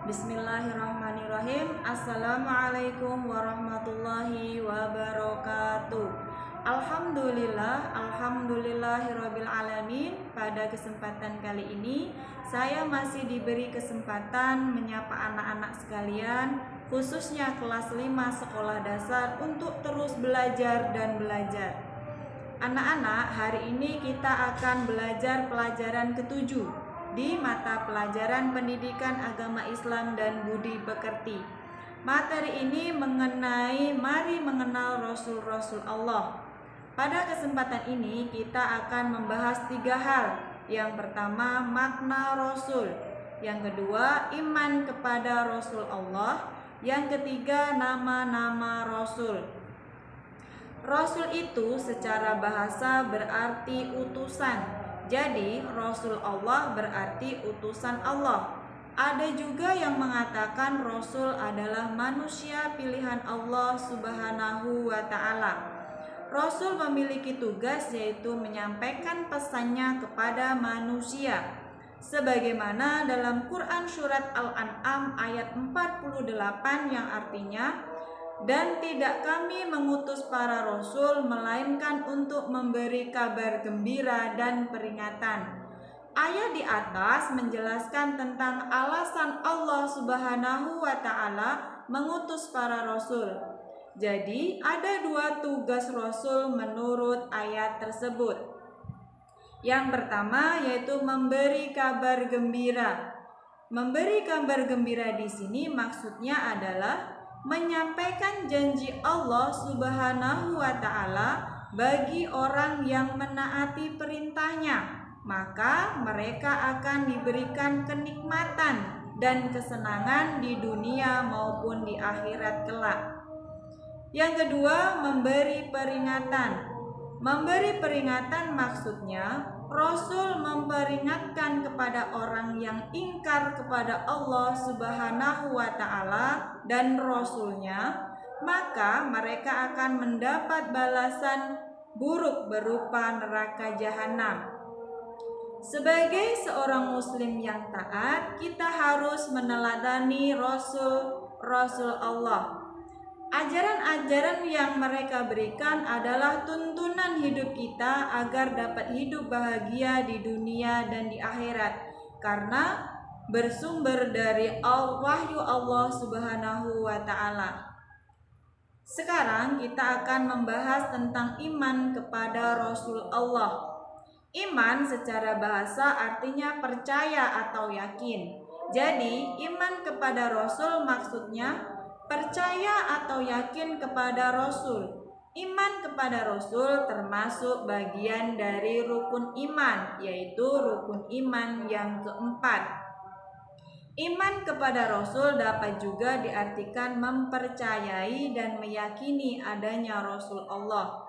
Bismillahirrahmanirrahim. Assalamualaikum warahmatullahi wabarakatuh. Alhamdulillahirabbil alamin. Pada kesempatan kali ini saya masih diberi kesempatan menyapa anak-anak sekalian, khususnya kelas 5 sekolah dasar, untuk terus belajar dan belajar. Anak-anak, hari ini kita akan belajar pelajaran ke-7 di mata pelajaran Pendidikan Agama Islam dan Budi Pekerti. Materi ini mengenai mari mengenal Rasul-Rasul Allah. Pada kesempatan ini kita akan membahas 3 hal. Yang pertama, makna Rasul. Yang kedua, iman kepada Rasul Allah. Yang ketiga, nama-nama Rasul. Rasul itu secara bahasa berarti utusan. Jadi Rasul Allah berarti utusan Allah. Ada juga yang mengatakan Rasul adalah manusia pilihan Allah Subhanahu wa ta'ala. Rasul memiliki tugas yaitu menyampaikan pesannya kepada manusia. Sebagaimana dalam Quran surat Al-An'am ayat 48 yang artinya, dan tidak kami mengutus para rasul melainkan untuk memberi kabar gembira dan peringatan. Ayat di atas menjelaskan tentang alasan Allah Subhanahu wa ta'ala mengutus para rasul. Jadi ada 2 tugas rasul menurut ayat tersebut. Yang pertama yaitu memberi kabar gembira. Memberi kabar gembira di sini maksudnya adalah menyampaikan janji Allah Subhanahu wa ta'ala bagi orang yang menaati perintahnya, maka mereka akan diberikan kenikmatan dan kesenangan di dunia maupun di akhirat kelak. Yang kedua, memberi peringatan. Memberi peringatan maksudnya Rasul memperingatkan kepada orang yang ingkar kepada Allah Subhanahu wa ta'ala dan Rasulnya, maka mereka akan mendapat balasan buruk berupa neraka jahanam. Sebagai seorang muslim yang taat, kita harus meneladani Rasul Allah. Ajaran-ajaran yang mereka berikan adalah tuntunan hidup kita agar dapat hidup bahagia di dunia dan di akhirat, karena bersumber dari wahyu Allah Subhanahu wa ta'ala. Sekarang kita akan membahas tentang iman kepada Rasul Allah. Iman secara bahasa artinya percaya atau yakin. Jadi iman kepada Rasul maksudnya percaya atau yakin kepada Rasul. Iman kepada Rasul termasuk bagian dari rukun iman, yaitu rukun iman yang keempat. Iman kepada Rasul dapat juga diartikan mempercayai dan meyakini adanya Rasul Allah.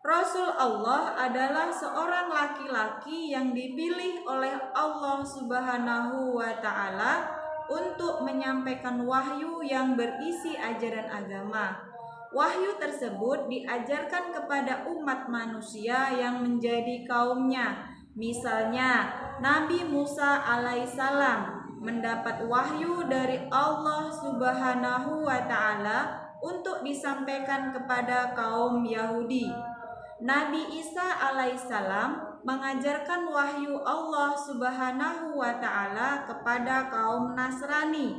Rasul Allah adalah seorang laki-laki yang dipilih oleh Allah Subhanahu wa ta'ala untuk menyampaikan wahyu yang berisi ajaran agama. Wahyu tersebut diajarkan kepada umat manusia yang menjadi kaumnya. Misalnya, Nabi Musa alaihissalam mendapat wahyu dari Allah Subhanahu wa ta'ala untuk disampaikan kepada kaum Yahudi. Nabi Isa alaihissalam mengajarkan wahyu Allah Subhanahu wa ta'ala kepada kaum Nasrani,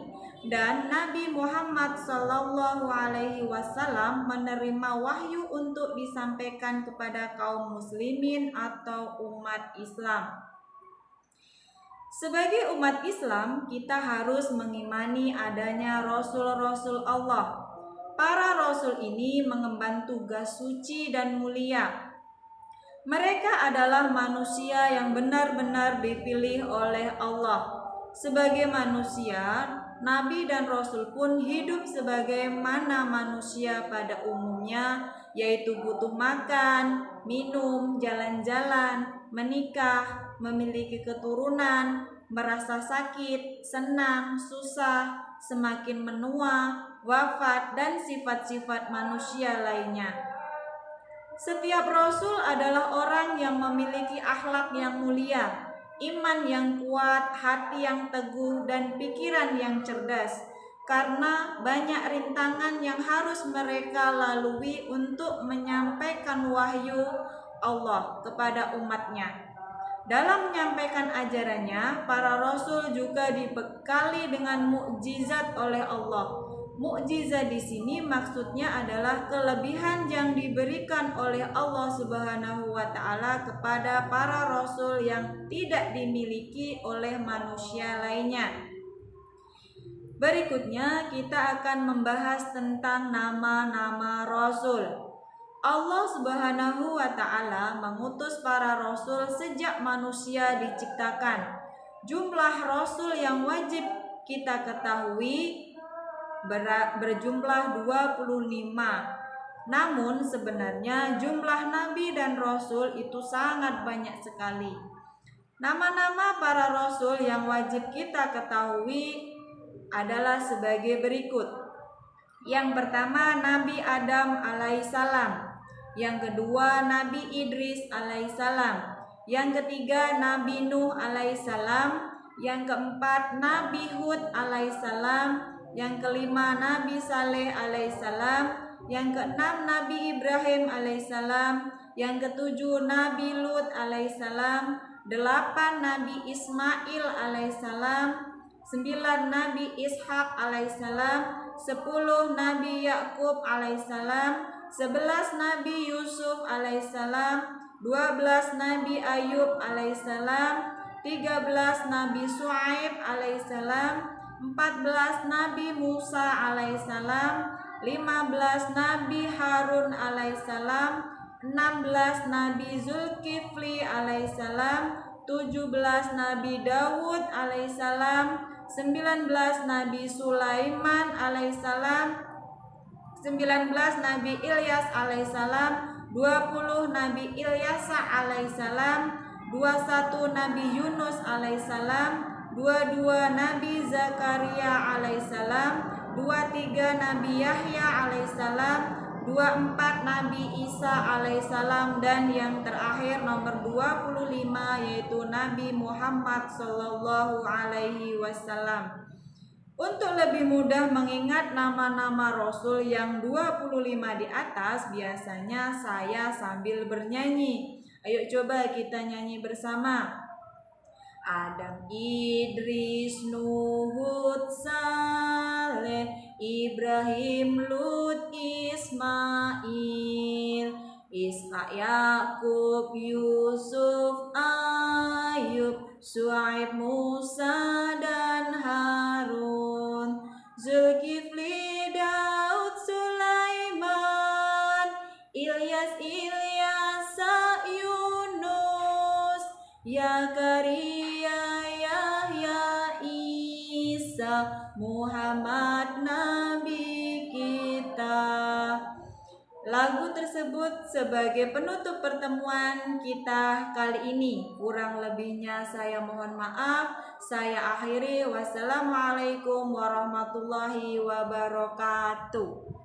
dan Nabi Muhammad sallallahu alaihi wasallam menerima wahyu untuk disampaikan kepada kaum muslimin atau umat Islam. Sebagai umat Islam, kita harus mengimani adanya rasul-rasul Allah. Para rasul ini mengemban tugas suci dan mulia. Mereka adalah manusia yang benar-benar dipilih oleh Allah. Sebagai manusia, Nabi dan Rasul pun hidup sebagaimana manusia pada umumnya, yaitu butuh makan, minum, jalan-jalan, menikah, memiliki keturunan, merasa sakit, senang, susah, semakin menua, wafat, dan sifat-sifat manusia lainnya. Setiap rasul adalah orang yang memiliki akhlak yang mulia. iman yang kuat, hati yang teguh, dan pikiran yang cerdas. Karena banyak rintangan yang harus mereka lalui untuk menyampaikan wahyu Allah kepada umatnya. Dalam menyampaikan ajarannya, para rasul juga dibekali dengan mukjizat oleh Allah. Mukjizat di sini maksudnya adalah kelebihan yang diberikan oleh Allah Subhanahu wa taala kepada para rasul yang tidak dimiliki oleh manusia lainnya. Berikutnya kita akan membahas tentang nama-nama rasul. Allah Subhanahu wa taala mengutus para rasul sejak manusia diciptakan. Jumlah rasul yang wajib kita ketahui berjumlah 25. Namun sebenarnya jumlah nabi dan rasul itu sangat banyak sekali. Nama-nama para rasul yang wajib kita ketahui adalah sebagai berikut. Yang pertama, Nabi Adam alaihissalam. Yang kedua, Nabi Idris alaihissalam. Yang ketiga, Nabi Nuh alaihissalam. Yang keempat, Nabi Hud alaihissalam. Yang kelima, Nabi Saleh alaihissalam. Yang keenam, Nabi Ibrahim alaihissalam. Yang ketujuh, Nabi Lut alaihissalam. 8, Nabi Ismail alaihissalam. 9, Nabi Ishak alaihissalam. 10, Nabi Yakub alaihissalam. 11, Nabi Yusuf alaihissalam. 12, Nabi Ayub alaihissalam. 13, Nabi Shu'aib alaihissalam. 14, Nabi Musa alaihissalam. 15, Nabi Harun alaihissalam. 16, Nabi Zulkifli alaihissalam. 17, Nabi Dawud alaihissalam. 19, Nabi Sulaiman alaihissalam. 19, Nabi Ilyas alaihissalam. 20, Nabi Ilyasa alaihissalam. 21, Nabi Yunus alaihissalam. 22, Nabi Zakaria alaihissalam. 23, Nabi Yahya alaihissalam. 24, Nabi Isa alaihissalam. Dan yang terakhir nomor 25 yaitu Nabi Muhammad sallallahu alaihi wasallam. Untuk lebih mudah mengingat nama-nama rasul yang 25 di atas, biasanya saya sambil bernyanyi. Ayo coba kita nyanyi bersama. Adam, Idris, Nuh, Hud, Saleh, Ibrahim, Lut, Ismail, Ishak, Yakub, Yusuf, Ayub, Syuaib, Musa, dan Harun, Zulkifli, Daud, Sulaiman, Ilyas, Ilyasa, Yunus, Zakaria, Yahya, Isa, Muhammad, Nabi kita. Lagu tersebut sebagai penutup pertemuan kita kali ini. Kurang lebihnya saya mohon maaf. Saya akhiri. Wassalamualaikum warahmatullahi wabarakatuh.